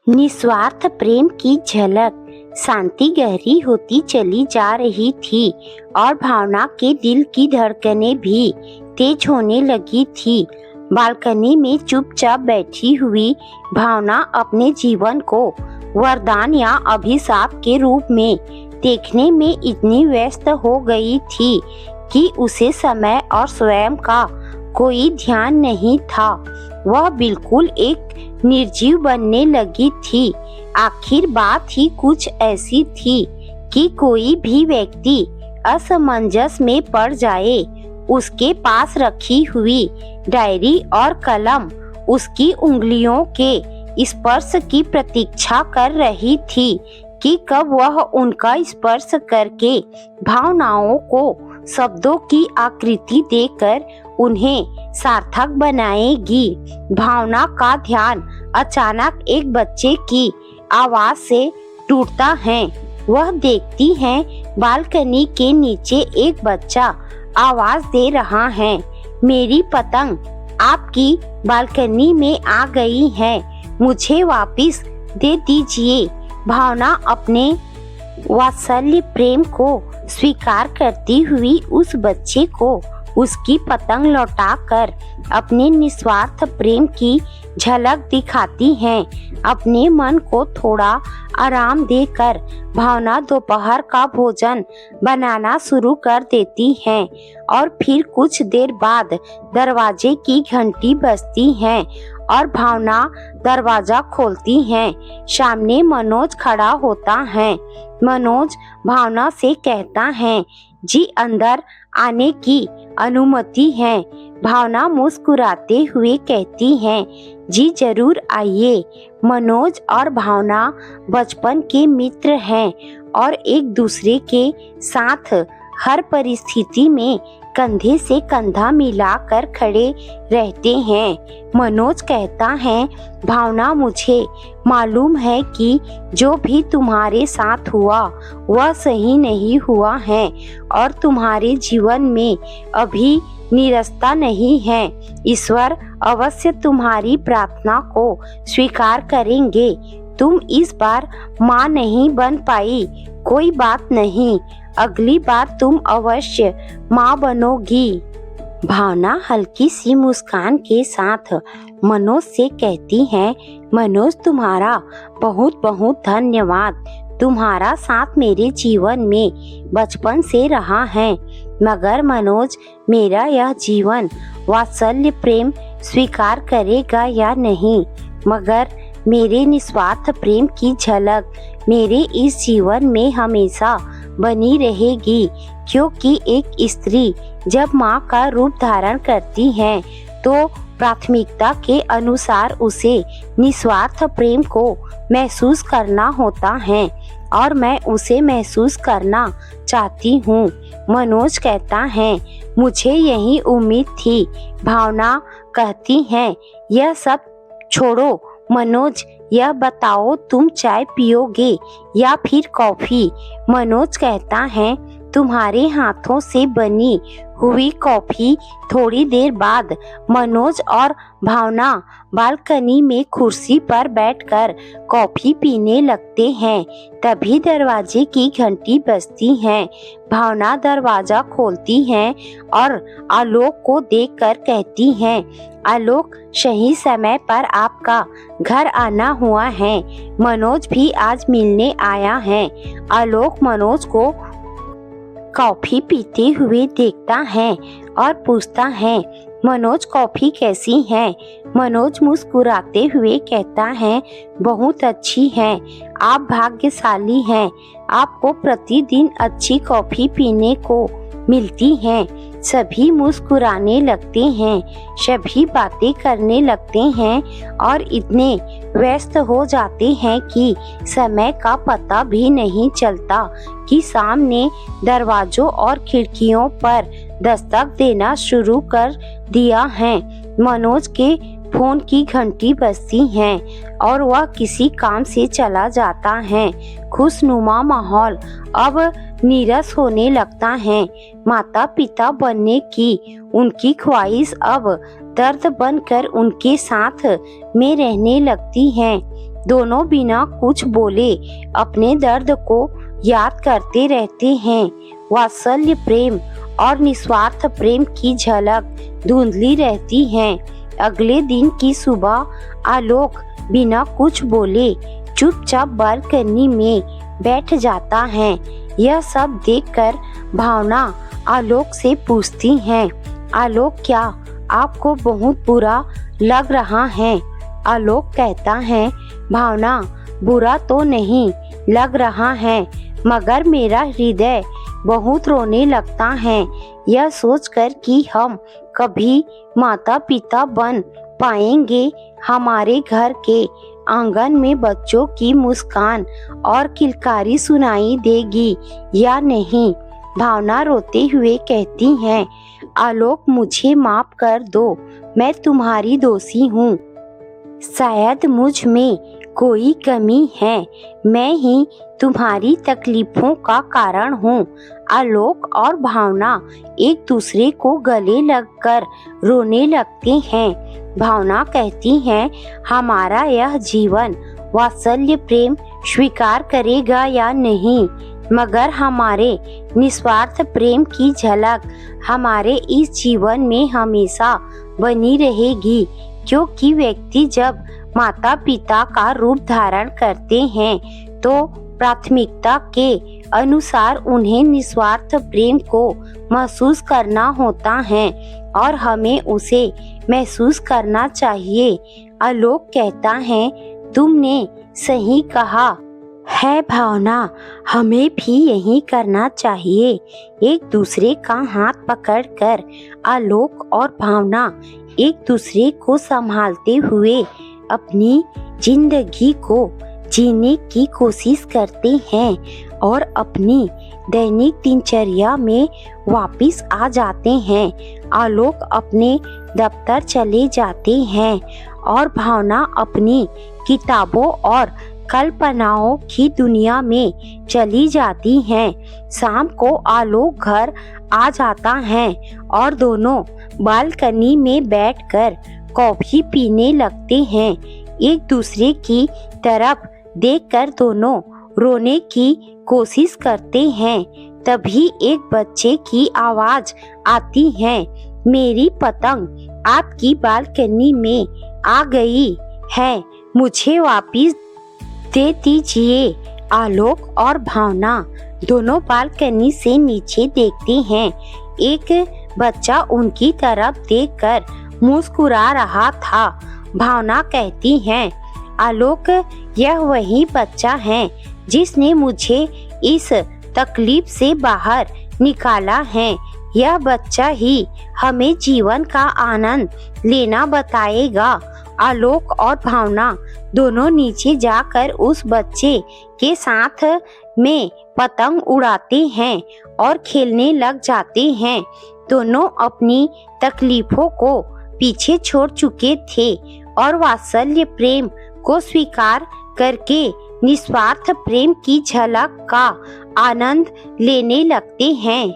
निस्वार्थ प्रेम की झलक। शांति गहरी होती चली जा रही थी और भावना के दिल की धड़कनें भी तेज होने लगी थी। बालकनी में चुपचाप बैठी हुई भावना अपने जीवन को वरदान या अभिशाप के रूप में देखने में इतनी व्यस्त हो गई थी कि उसे समय और स्वयं का कोई ध्यान नहीं था। वह बिल्कुल एक निर्जीव बनने लगी थी। आखिर बात ही कुछ ऐसी थी कि कोई भी व्यक्ति असमंजस में पड़ जाए। उसके पास रखी हुई डायरी और कलम उसकी उंगलियों के स्पर्श की प्रतीक्षा कर रही थी कि कब वह उनका स्पर्श करके भावनाओं को शब्दों की आकृति देकर उन्हें सार्थक बनाएगी। भावना का ध्यान अचानक एक बच्चे की आवाज से टूटता है। वह देखती है बालकनी के नीचे एक बच्चा आवाज दे रहा है, मेरी पतंग आपकी बालकनी में आ गई है, मुझे वापस दे दीजिए। भावना अपने वात्सल्य प्रेम को स्वीकार करती हुई उस बच्चे को उसकी पतंग लौटाकर अपने निस्वार्थ प्रेम की झलक दिखाती है। अपने मन को थोड़ा आराम देकर भावना दोपहर का भोजन बनाना शुरू कर देती है और फिर कुछ देर बाद दरवाजे की घंटी बजती है और भावना दरवाजा खोलती है। सामने मनोज खड़ा होता है। मनोज भावना से कहता है, जी अंदर आने की अनुमति है। भावना मुस्कुराते हुए कहती है, जी जरूर आइए। मनोज और भावना बचपन के मित्र हैं और एक दूसरे के साथ हर परिस्थिति में कंधे से कंधा मिलाकर खड़े रहते हैं। मनोज कहता है, भावना मुझे मालूम है कि जो भी तुम्हारे साथ हुआ वह सही नहीं हुआ है और तुम्हारे जीवन में अभी निरस्ता नहीं है। ईश्वर अवश्य तुम्हारी प्रार्थना को स्वीकार करेंगे। तुम इस बार माँ नहीं बन पाई, कोई बात नहीं, अगली बार तुम अवश्य माँ बनोगी। भावना हल्की सी मुस्कान के साथ मनोज से कहती है, मनोज तुम्हारा बहुत बहुत धन्यवाद। तुम्हारा साथ मेरे जीवन में बचपन से रहा है। मगर मनोज, मेरा यह जीवन वात्सल्य प्रेम स्वीकार करेगा या नहीं? मगर मेरे निस्वार्थ प्रेम की झलक मेरे इस जीवन में हमेशा बनी रहेगी, क्योंकि एक स्त्री जब माँ का रूप धारण करती है तो प्राथमिकता के अनुसार उसे निस्वार्थ प्रेम को महसूस करना होता है और मैं उसे महसूस करना चाहती हूँ। मनोज कहता है, मुझे यही उम्मीद थी। भावना कहती है, यह सब छोड़ो मनोज, यह बताओ तुम चाय पियोगे या फिर कॉफी? मनोज कहता है, तुम्हारे हाथों से बनी हुई कॉफी। थोड़ी देर बाद मनोज और भावना बालकनी में कुर्सी पर बैठकर कॉफी पीने लगते हैं। तभी दरवाजे की घंटी बजती है। भावना दरवाजा खोलती है और आलोक को देखकर कहती है, आलोक, सही समय पर आपका घर आना हुआ है। मनोज भी आज मिलने आया है। आलोक मनोज को कॉफी पीते हुए देखता है और पूछता है, मनोज कॉफी कैसी है? मनोज मुस्कुराते हुए कहता है, बहुत अच्छी है। आप भाग्यशाली हैं, आपको प्रतिदिन अच्छी कॉफी पीने को मिलती है। सभी मुस्कुराने लगते हैं, सभी बातें करने लगते हैं और इतने व्यस्त हो जाते हैं कि समय का पता भी नहीं चलता कि सामने दरवाजों और खिड़कियों पर दस्तक देना शुरू कर दिया है। मनोज के फोन की घंटी बजती है और वह किसी काम से चला जाता है। खुशनुमा माहौल अब नीरस होने लगता है। माता पिता बनने की उनकी ख्वाहिश अब दर्द बनकर उनके साथ में रहने लगती है। दोनों बिना कुछ बोले अपने दर्द को याद करते रहते हैं। वात्सल्य प्रेम और निस्वार्थ प्रेम की झलक धुंधली रहती है। अगले दिन की सुबह आलोक बिना कुछ बोले चुपचाप बालकनी में बैठ जाता है। यह सब देखकर भावना आलोक से पूछती है, आलोक क्या आपको बहुत बुरा लग रहा है? आलोक कहता है, भावना बुरा तो नहीं लग रहा है, मगर मेरा हृदय बहुत रोने लगता है यह सोचकर कि हम कभी माता पिता बन पाएंगे। हमारे घर के आंगन में बच्चों की मुस्कान और किलकारी सुनाई देगी या नहीं। भावना रोते हुए कहती है, आलोक मुझे माफ कर दो, मैं तुम्हारी दोषी हूँ। शायद मुझ में कोई कमी है, मैं ही तुम्हारी तकलीफों का कारण हूँ। आलोक और भावना एक दूसरे को गले लगकर रोने लगते हैं। भावना कहती है, हमारा यह जीवन वात्सल्य प्रेम स्वीकार करेगा या नहीं, मगर हमारे निस्वार्थ प्रेम की झलक हमारे इस जीवन में हमेशा बनी रहेगी। क्योंकि व्यक्ति जब माता पिता का रूप धारण करते हैं तो प्राथमिकता के अनुसार उन्हें निस्वार्थ प्रेम को महसूस करना होता है और हमें उसे महसूस करना चाहिए। आलोक कहता है, तुमने सही कहा है भावना, हमें भी यही करना चाहिए। एक दूसरे का हाथ पकड़कर आलोक और भावना एक दूसरे को संभालते हुए अपनी जिंदगी को जीने की कोशिश करते हैं और अपनी दैनिक दिनचर्या में वापस आ जाते हैं। आलोक अपने दफ्तर चले जाते हैं और भावना अपनी किताबों और कल्पनाओं की दुनिया में चली जाती हैं। शाम को आलोक घर आ जाता है और दोनों बालकनी में बैठकर कॉफी पीने लगते हैं। एक दूसरे की तरफ देखकर दोनों रोने की कोशिश करते हैं। तभी एक बच्चे की आवाज आती है, मेरी पतंग आपकी बालकनी में आ गई है, मुझे वापस दे दीजिए। आलोक और भावना दोनों बालकनी से नीचे देखते हैं। एक बच्चा उनकी तरफ देखकर मुस्कुरा रहा था। भावना कहती है, आलोक यह वही बच्चा है जिसने मुझे इस तकलीफ से बाहर निकाला है। यह बच्चा ही हमें जीवन का आनंद लेना बताएगा। आलोक और भावना दोनों नीचे जाकर उस बच्चे के साथ में पतंग उड़ाते हैं और खेलने लग जाते हैं। दोनों अपनी तकलीफों को पीछे छोड़ चुके थे और वात्सल्य प्रेम को स्वीकार करके निस्वार्थ प्रेम की झलक का आनंद लेने लगते हैं।